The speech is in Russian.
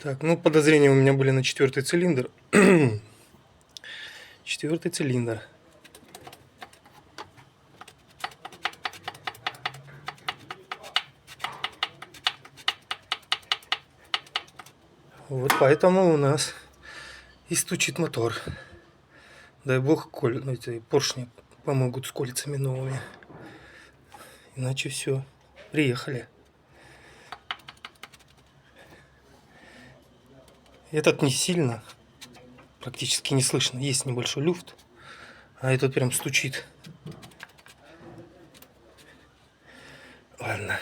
Так, ну подозрения у меня были на 4-й цилиндр. 4-й цилиндр. Вот поэтому у нас и стучит мотор. Дай бог, эти поршни помогут с кольцами новыми. Иначе все. Приехали. Этот не сильно. Практически не слышно. Есть небольшой люфт. А этот прям стучит. Ладно.